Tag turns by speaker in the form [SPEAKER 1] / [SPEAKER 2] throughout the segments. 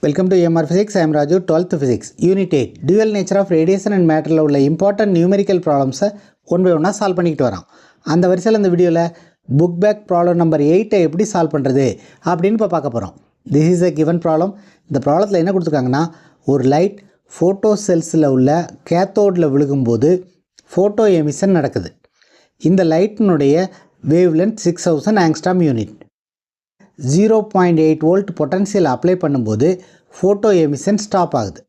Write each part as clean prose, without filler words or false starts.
[SPEAKER 1] Welcome to EMR Physics. I am Raju, 12th Physics, Unit 8. Dual nature of radiation and matter உள்ள important numerical problems one by one solve பண்ணிக்கிட்டு வரோம். அந்த வரிசையில் இந்த வீடியோவில் book back problem number 8 எப்படி solve பண்ணுறது அப்படின்னு இப்போ பார்க்க போகிறோம். This is a given problem. இந்த ப்ராப்ளத்தில் என்ன கொடுத்துருக்காங்கன்னா, ஒரு லைட் ஃபோட்டோ செல்ஸில் உள்ள கேத்தோடில் விழுகும்போது ஃபோட்டோ எமிஷன் நடக்குது. இந்த லைட்டினுடைய wave length 6000 angstrom unit. 0.8 volt potential apply பண்ணும்போது ஃபோட்டோ எமிஷன் ஸ்டாப் ஆகுது.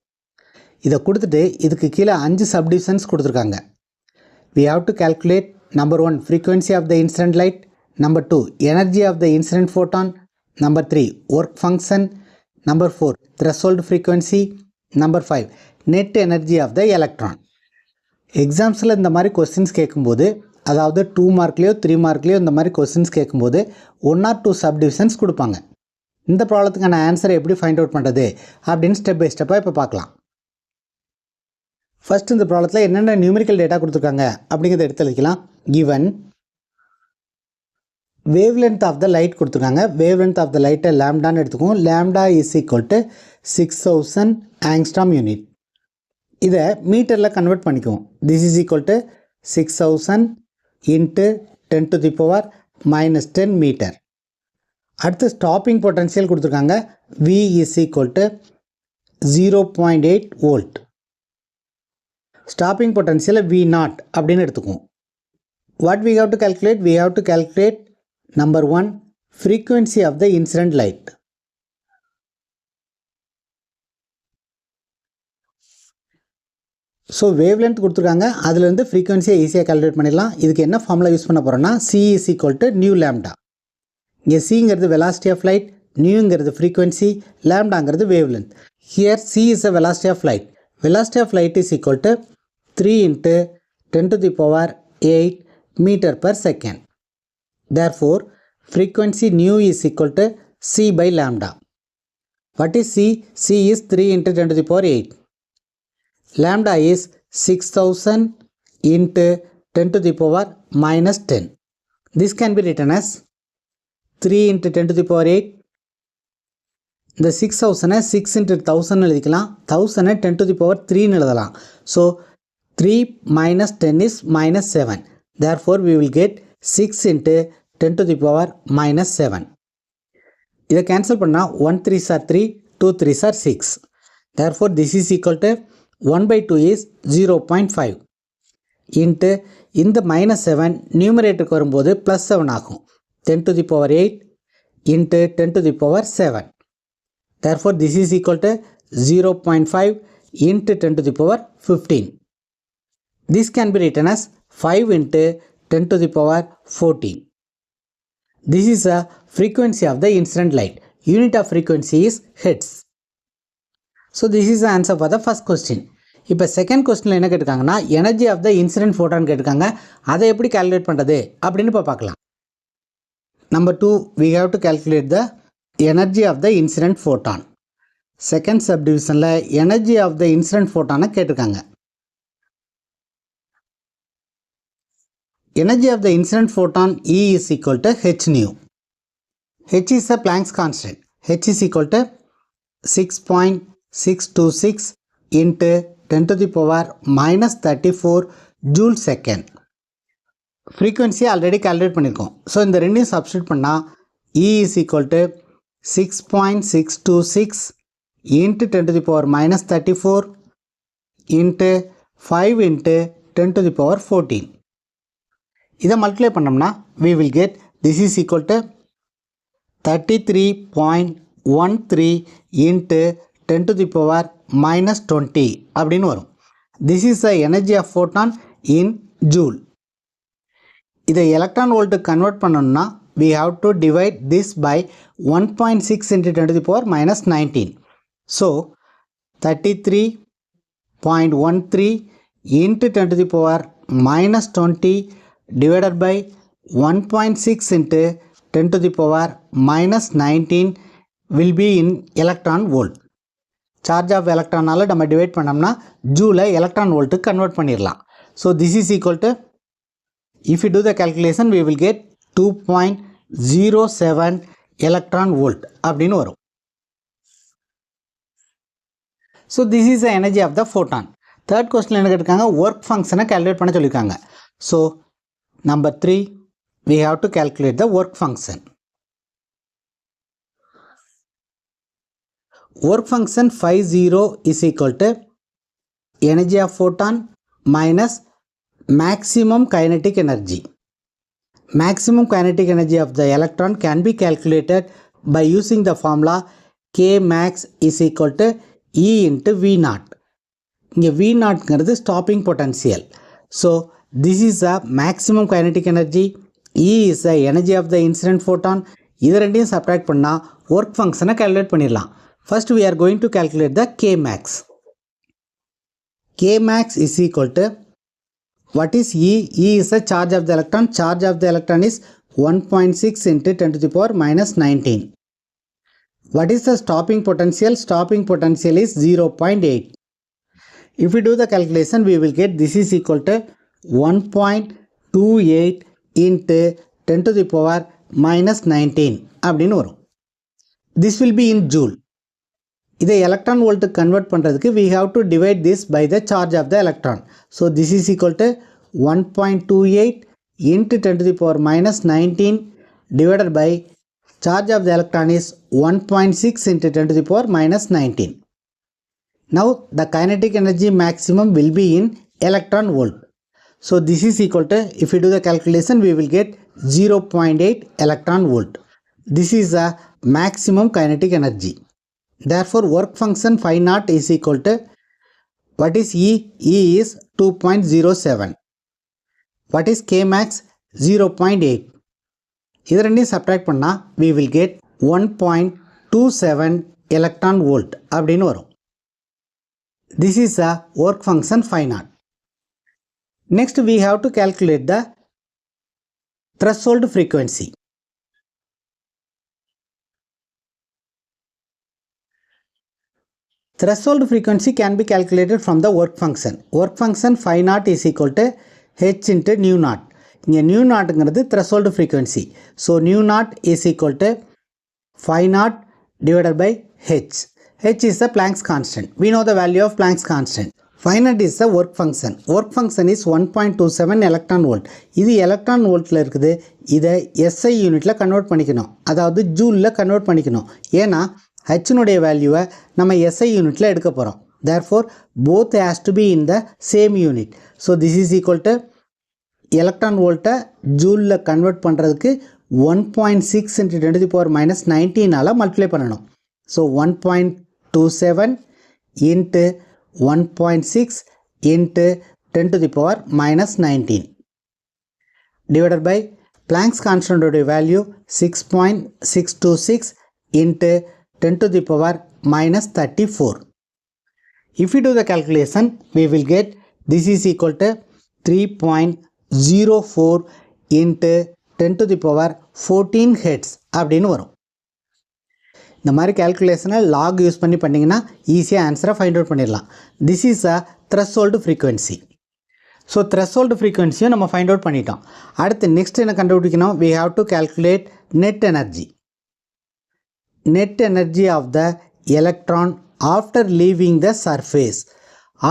[SPEAKER 1] இதை கொடுத்துட்டு இதுக்கு கீழே 5 சப்டிவிஷன்ஸ் கொடுத்துருக்காங்க. We have to calculate number 1 frequency of the incident light, number 2 energy of the incident photon, number 3 work function, number 4 threshold frequency, number 5 net energy of the electron. எக்ஸாம்ஸில் இந்த மாதிரி questions கேட்கும்போது, அதாவது 2 மார்க்லேயோ 3 மார்க்லேயோ இந்த மாதிரி கொஸ்டின்ஸ் கேட்கும்போது 1 or 2 subdivisions கொடுப்பாங்க. இந்த ப்ராப்ளத்துக்கான ஆன்சரை எப்படி ஃபைண்ட் அவுட் பண்ணுறது அப்படின்னு ஸ்டெப் பை ஸ்டெப்பாக இப்போ பார்க்கலாம். ஃபர்ஸ்ட் இந்த ப்ராப்ளத்தில் என்னென்ன நியூமெரிக்கல் டேட்டா கொடுத்துருக்காங்க அப்படிங்கிறத எடுத்து எழுதிக்கலாம். Given wavelength of the light கொடுத்துருக்காங்க. வேவ் லென்த் ஆஃப் த லைட்டை லேம்டான்னு எடுத்துக்குவோம். Lambda is equal to 6000 angstrom unit. இதை மீட்டரில் கன்வெர்ட் பண்ணிக்குவோம். This is equal to 6000 into 10 to the power minus 10 meter. அடுத்து ஸ்டாப்பிங் பொட்டன்ஷியல் கொடுத்துருக்காங்க. V is equal to 0.8 volt. Stopping பொட்டன்ஷியலை V0 அப்படின்னு எடுத்துக்குவோம். What we have to calculate? We have to calculate number 1 frequency of the incident light. So wave length கொடுத்துருக்காங்க. அதுலேருந்து ஃப்ரீக்வன்சியை ஈஸியாக calculate பண்ணிடலாம். இதுக்கு என்ன ஃபார்முலா யூஸ் பண்ண போகிறோன்னா, C is equal to nu lambda. இங்கே சிங்கிறது வெலாசிட்டி ஆஃப் லைட், நியூங்கிறது ஃப்ரீக்வன்சி, லேம்டாங்கிறது wave length. Here C is a velocity of light. Velocity of light is equal to 3 into 10 to the power 8 meter per second. Therefore, frequency nu is equal to C by lambda. What is C? C is 3 into 10 to the power 8. Lambda is 6000 into 10 to the power minus 10. This can be written as 3 into 10 to the power 8. The 6000 6 into 1000 எழுதிக்கலாம். 1000 10 to the power 3 எழுதலாம். So 3 minus 10 is minus 7. Therefore we will get 6 into 10 to the power minus 7. இதை cancel பண்ணால் 1 3s are 3, 2 3s are 6. Therefore this is equal to 1 by 2 is 0.5 into இந்த minus 7 நியூமரேட்டருக்கு வரும்போது plus 7 ஆகும். 10 to the power 8 into 10 to the power 7. Therefore this is equal to 0.5 into 10 to the power 15. This can be written as 5 into 10 to the power 14. This is a frequency of the incident light. Unit of frequency is hertz. So this is the answer for the first question. இப்போ second கொஸ்டினில் என்ன கேட்டிருக்காங்கன்னா, energy of the incident photon கேட்டிருக்காங்க. அதை எப்படி calculate பண்ணுறது அப்படின்னு இப்போ பார்க்கலாம். Number 2 we have to calculate the energy of the incident photon. Second சப்டிவிஷனில் எனர்ஜி ஆஃப் த இன்சிடென்ட் ஃபோட்டானை கேட்டிருக்காங்க. Energy of the incident photon E is equal to h nu. H is a Planck's constant. H is equal to 6.626 into 10 to the power minus 34 joule second. Frequency already calculate பண்ணிருக்கோம். So இந்த ரெண்டையும் substitute பண்ணால் E is equal to 6.626 into 10 to the power minus 34 into 5 into 10 to the power 14. இதை multiply பண்ணோம்னா we will get this is equal to 33.13 into 10 to the power minus 20 அப்படின்னு வரும். This is the energy of photon in joule. இதை electron வோல்ட்டுக்கு convert பண்ணணும்னா we have to divide this by 1.6 into 10 to the power minus 19. So 33.13 into 10 to the power minus 20 divided by 1.6 into 10 to the power minus 19 will be in electron volt. Charge of electron நம்ம divide பண்ணோம்னா July electron வோல்ட்டுக்கு convert பண்ணிடலாம். So this is equal to, if you do the calculation we will get 2.07 electron volt அப்படின்னு வரும். So this is the energy of the photon. Third question என்ன கேட்டிருக்காங்க, work function calculate பண்ண சொல்லிருக்காங்க. So number 3 we have to calculate the work function. Work function phi 0 is equal to energy of photon minus maximum kinetic energy. Maximum kinetic energy of the electron can be calculated by using the formula K max is equal to E into V naught. இங்கே V நாட்ங்கிறது stopping potential. So this is the maximum kinetic energy. E is the energy of the incident photon. இது ரெண்டையும் subtract பண்ணா work function calculate பண்ணிடலாம். First we are going to calculate the K max. K max is equal to, what is E? E is the charge of the electron. Charge of the electron is 1.6 into 10 to the power minus 19. What is the stopping potential? Stopping potential is 0.8. If we do the calculation, we will get this is equal to 1.28 into 10 to the power minus 19 அப்படின்னு வரும். This will be in joule. இதை electron volt convert பண்ணுறதுக்கு we have to divide this by the charge of the electron. So this is equal to 1.28 into 10 to the power minus 19 divided by charge of the electron is 1.6 into 10 to the power minus 19. Now the kinetic energy maximum will be in electron volt. So this is equal to, if we do the calculation, we will get 0.8 electron volt. This is the maximum kinetic energy. Therefore work function phi naught is equal to, what is E? E is 2.07. What is K max? 0.8. இது ரெண்டையும் subtract பண்ணா we will get 1.27 electron volt அப்படின்னு வரும். This is a work function phi naught. Next we have to calculate the threshold frequency. Threshold frequency can be calculated from the work function. Work function phi naught is equal to h into nu naught. இங்கே nu நாட்ங்கிறது threshold frequency. So nu naught is equal to phi naught divided by h. H is the Planck's constant. We know the value of Planck's constant. Phi naught is the work function. Work function is 1.27 electron volt. இது electron voltல இருக்குது. இதை SI யூனிட்ல convert பண்ணிக்கணும். அதாவது ஜூல்ல convert பண்ணிக்கணும். ஏன்னா h னுடைய வேல்யூவை நம்ம SI யூனிட்ல எடுக்க போகிறோம். Therefore both has to be in the same unit. So this is equal to electron வோல்ட்டை ஜூலில் கன்வெர்ட் பண்ணுறதுக்கு 1.6 into 10 to the power minus 19 multiply பண்ணணும். So 1.27 into 1.6 into 10 to the power minus 19 divided by Planck's constant value 6.626 into 10 to the power minus 34. If we do the calculation, we will get this is equal to 3.04 into 10 to the power 14 hertz அப்படின்னு வரும். இந்த மாதிரி calculationனை log use பண்ணி பண்ணிங்கன்னா ஈஸியாக ஆன்சரை find out பண்ணிடலாம். This is a threshold frequency. So threshold frequency நம்ம ஃபைண்ட் அவுட் பண்ணிட்டோம். அடுத்து நெக்ஸ்ட் என்ன கண்டுபிடிக்கணும்? We have to calculate net energy. Net energy of the electron after leaving the surface.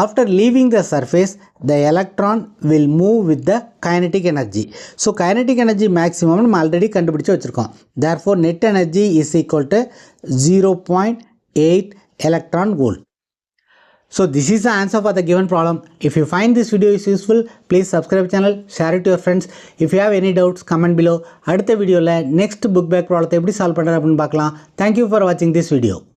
[SPEAKER 1] After leaving the surface, the electron will move with the kinetic energy. So kinetic energy maximum நம்ம already கண்டுபிடிச்சு வச்சிருக்கோம். Therefore net energy is equal to 0.8 electron volt. So this is the answer for the given problem. If you find this video is useful, please subscribe channel, share it to your friends. If you have any doubts, comment below. அடுத்த வீடியோவில் next book back problem எப்படி solve பண்ணுறது அப்படின்னு பார்க்கலாம். Thank you for watching this video.